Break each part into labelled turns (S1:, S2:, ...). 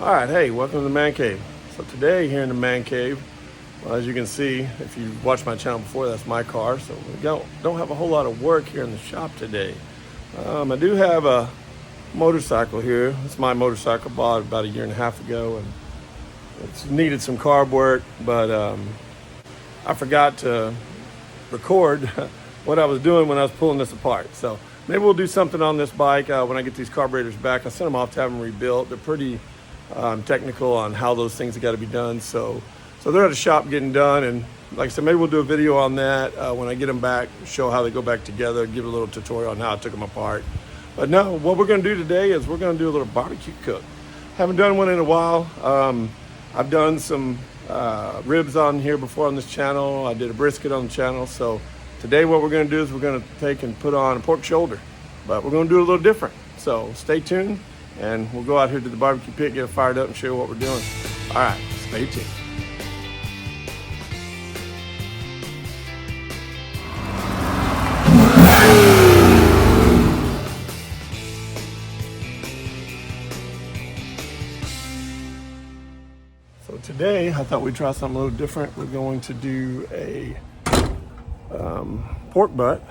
S1: All right, hey, welcome to the Man Cave. So today here in the Man Cave, well, as you can see, if you watched my channel before, that's my car. So we don't have a whole lot of work here in the shop today. I do have a motorcycle here. It's my motorcycle, bought about a year and a half ago, and it's needed some carb work, but I forgot to record what I was doing when I was pulling this apart. So maybe we'll do something on this bike when I get these carburetors back. I sent them off to have them rebuilt. They're pretty technical on how those things have got to be done. So they're at the shop getting done, and like I said, maybe we'll do a video on that when I get them back, show how they go back together, give a little tutorial on how I took them apart. But no, what we're going to do today is we're going to do a little barbecue cook. Haven't done one in a while. I've done some ribs on here before on this channel. I did a brisket on the channel. So today what we're going to do is we're going to take and put on a pork shoulder, but we're going to do it a little different. So stay tuned, and we'll go out here to the barbecue pit, get it fired up, and show you what we're doing. All right, stay tuned. So today, I thought we'd try something a little different. We're going to do a pork butt,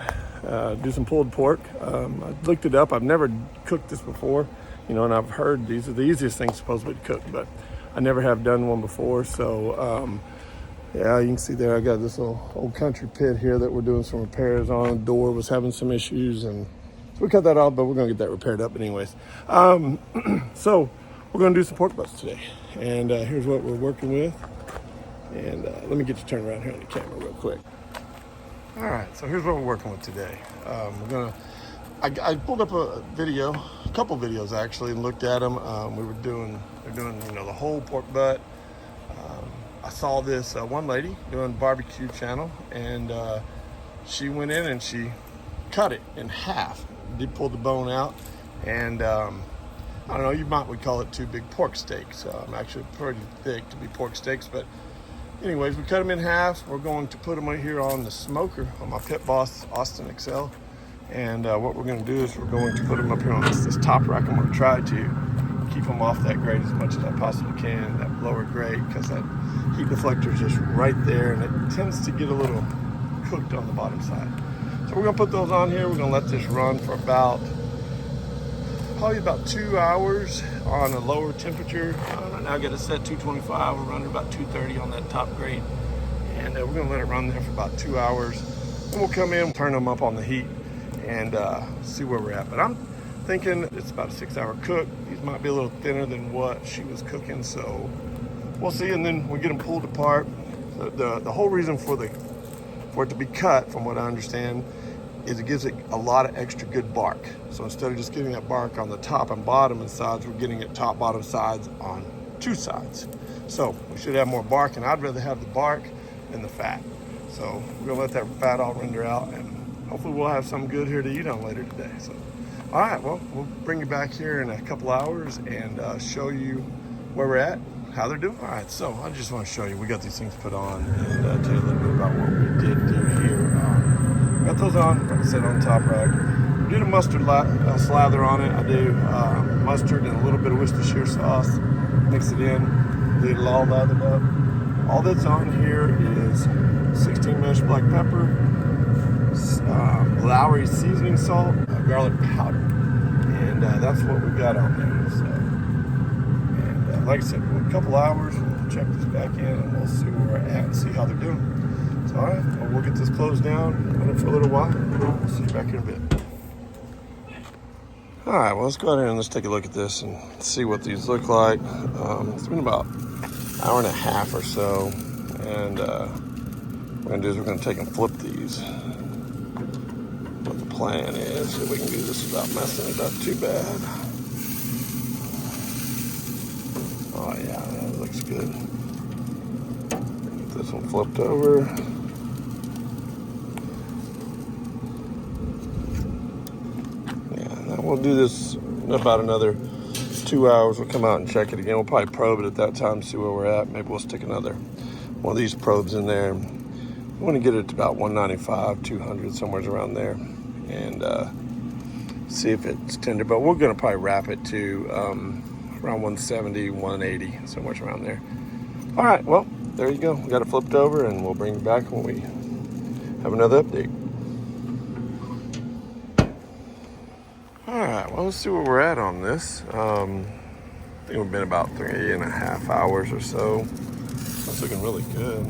S1: do some pulled pork. I looked it up. I've never cooked this before, and I've heard these are the easiest things supposedly to cook, but I never have done one before. So yeah, you can see there I got this little old country pit here that we're doing some repairs on. The door was having some issues, and so we cut that off, but we're gonna get that repaired up anyways. So we're gonna do some pork butts today, and here's what we're working with. And let me get you turned around here on the camera real quick. All right, so here's what we're working with today. I pulled up a couple videos actually, and looked at them. They're doing the whole pork butt. I saw this one lady doing barbecue channel, and she went in and she cut it in half. Did pull the bone out, and I don't know, would call it two big pork steaks. Actually pretty thick to be pork steaks, but anyways, we cut them in half. We're going to put them right here on the smoker on my Pit Boss Austin XL. And what we're going to do is we're going to put them up here on this top rack. I'm going to try to keep them off that grate as much as I possibly can, that lower grate, because that heat deflector is just right there, and it tends to get a little cooked on the bottom side. So we're going to put those on here. We're going to let this run for probably about 2 hours on a lower temperature. Right now I got it set 225. We're running about 230 on that top grate, and we're going to let it run there for about 2 hours. Then we'll come in, turn them up on the heat, and see where we're at. But I'm thinking it's about a 6-hour cook. These might be a little thinner than what she was cooking, so we'll see. And then we get them pulled apart. The whole reason for it to be cut, from what I understand, is it gives it a lot of extra good bark. So instead of just getting that bark on the top and bottom and sides, we're getting it top, bottom, sides on two sides. So we should have more bark, and I'd rather have the bark than the fat. So we're gonna let that fat all render out, and hopefully we'll have something good here to eat on later today. So, all right, well, we'll bring you back here in a couple hours and show you where we're at, how they're doing. All right, so I just want to show you, we got these things put on, and tell you a little bit about what we did do here. Got those on, like I said, on the top rack. We did a mustard slather on it. I do mustard and a little bit of Worcestershire sauce. Mix it in, leave it all lathered up. All that's on here is 16 mesh black pepper, Lowry seasoning salt, garlic powder, and that's what we've got on there. So, and like I said, for a couple hours, we'll check this back in, and we'll see where we're at and see how they're doing. So, all right, well, we'll get this closed down, run it for a little while. We'll see you back in a bit. All right, well, let's go out here and let's take a look at this and see what these look like. It's been about an hour and a half or so, and what we're gonna do is we're gonna take and flip these. What the plan is, if we can do this without messing it up too bad. Oh yeah, that looks good. Get this one flipped over. We'll do this in about another 2 hours. We'll come out and check it again. We'll probably probe it at that time, see where we're at. Maybe we'll stick another one of these probes in there. We want to get it to about 195, 200, somewhere around there, and see if it's tender. But we're going to probably wrap it to around 170, 180, so much around there. All right, well, there you go. We got it flipped over, and we'll bring it back when we have another update. All right, well, let's see where we're at on this. I think we've been about 3.5 hours or so. It's looking really good.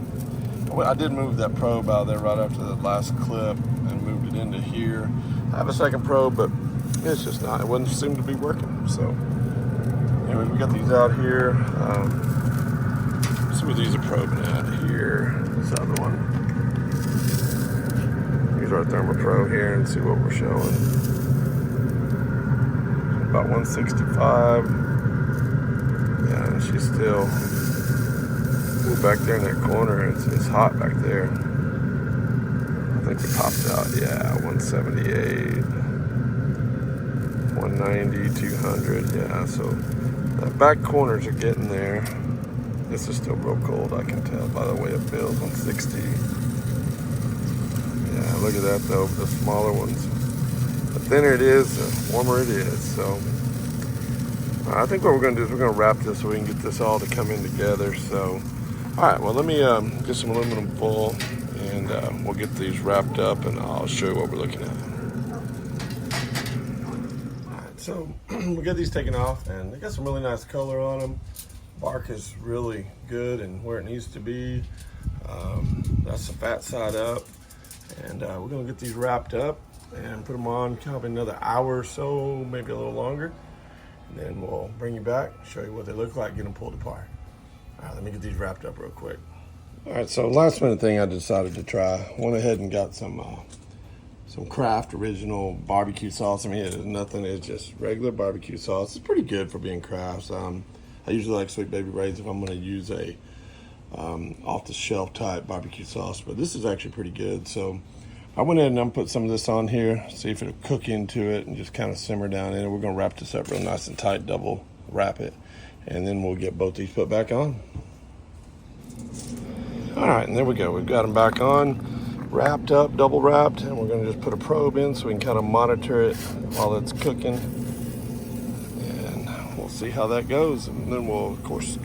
S1: I did move that probe out of there right after the last clip and moved it into here. I have a second probe, but it's just not, it wouldn't seem to be working. So anyway, we got these out here. Let's see what these are probing at here. This other one. Use our thermopro here and see what we're showing. About 165. Yeah, and she's still back there in that corner. It's hot back there. I think we popped out, yeah, 178, 190, 200, yeah, so the back corners are getting there. This is still real cold, I can tell by the way it feels. 160. Yeah, look at that though, the smaller ones. The thinner it is, the warmer it is. So I think what we're gonna do is we're gonna wrap this so we can get this all to come in together. So all right, well, let me get some aluminum foil, and we'll get these wrapped up, and I'll show you what we're looking at. All right, so we got these taken off, and they got some really nice color on them. Bark is really good and where it needs to be. That's the fat side up, and we're gonna get these wrapped up and put them on kind of another hour or so, maybe a little longer, and then we'll bring you back, show you what they look like, get them pulled apart. All right, let me get these wrapped up real quick. All right, so last minute thing I decided to try. Went ahead and got some Kraft original barbecue sauce. I mean, it is nothing, it's just regular barbecue sauce. It's pretty good for being Kraft's. I usually like Sweet Baby Ray's if I'm gonna use a off the shelf type barbecue sauce, but this is actually pretty good. So I went ahead and I'm put some of this on here, see if it'll cook into it and just kind of simmer down in it. We're gonna wrap this up real nice and tight, double wrap it, and then we'll get both these put back on. All right, and there we go. We've got them back on, wrapped up, double wrapped, and we're gonna just put a probe in so we can kind of monitor it while it's cooking. And we'll see how that goes. And then we'll, of course,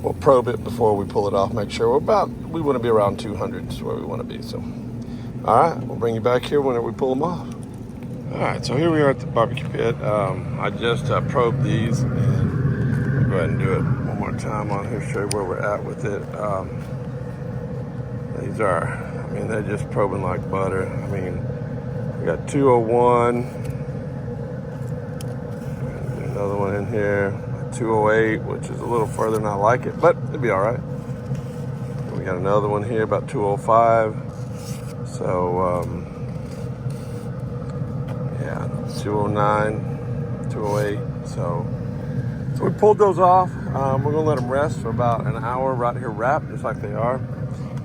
S1: we'll probe it before we pull it off, make sure we wanna be around 200 is where we wanna be, so. All right, we'll bring you back here whenever we pull them off. All right, so here we are at the barbecue pit. I just probed these, and I'll go ahead and do it one more time on here, show you where we're at with it. These are, I mean, they're just probing like butter. I mean, we got 201, and another one in here, 208, which is a little further than I like it, but it'll be all right. And we got another one here, about 205. So, yeah, 209, 208. So we pulled those off. We're gonna let them rest for about an hour right here wrapped, just like they are.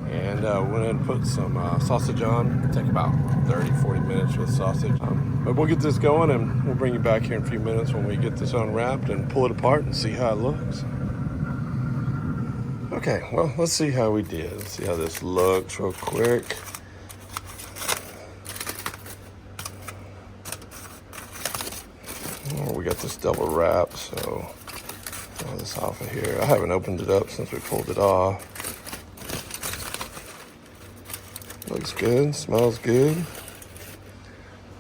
S1: And went ahead and put some sausage on. It'll take about 30, 40 minutes with sausage. But we'll get this going, and we'll bring you back here in a few minutes when we get this unwrapped and pull it apart and see how it looks. Okay, well, let's see how we did. Let's see how this looks real quick. Oh, we got this double wrap, so pull this off of here. I haven't opened it up since we pulled it off. Looks good, smells good.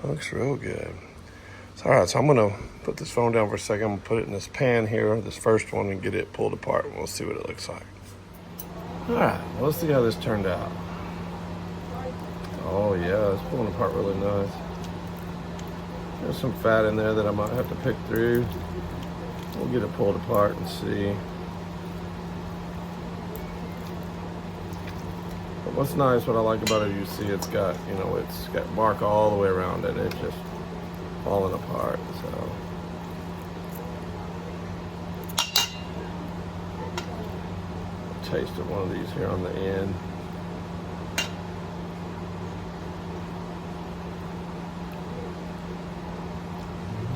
S1: Looks real good. All right, so I'm gonna put this phone down for a second. I'm gonna put it in this pan here, this first one, and get it pulled apart, and we'll see what it looks like. All right, well, let's see how this turned out. Oh yeah, it's pulling apart really nice. There's some fat in there that I might have to pick through. We'll get it pulled apart and see. But what's nice, what I like about it, you see it's got, you know, it's got bark all the way around it. It's just falling apart, so. Tasted one of these here on the end.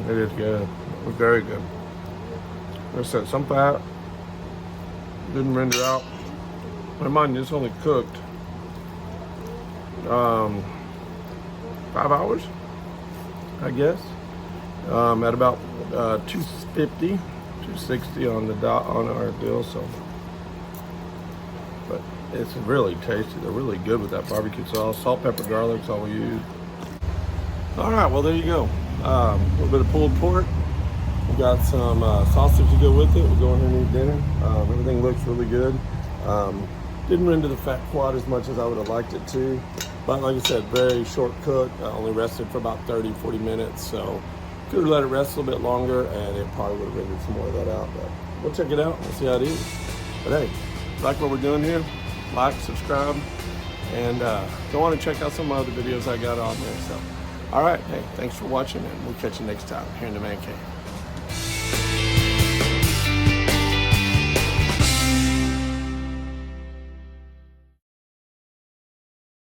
S1: It is good. It's very good. Like I said, some fat didn't render out. Mind you, it's only cooked 5 hours, I guess, at about 250, 260 on the dot on our deal. So, but it's really tasty. They're really good with that barbecue sauce. Salt, pepper, garlic's all we use. All right, well there you go. A little bit of pulled pork. We got some sausage to go with it. We're going here and eat dinner. Everything looks really good. Didn't render the fat quite as much as I would have liked it to. But like I said, very short cook. Only rested for about 30-40 minutes. So could have let it rest a little bit longer and it probably would have rendered some more of that out. But we'll check it out and see how it is. But hey, if you like what we're doing here, like, subscribe, and go on and check out some of the other videos I got on there. So, all right, hey, thanks for watching, and we'll catch you next time here in the Man Cave.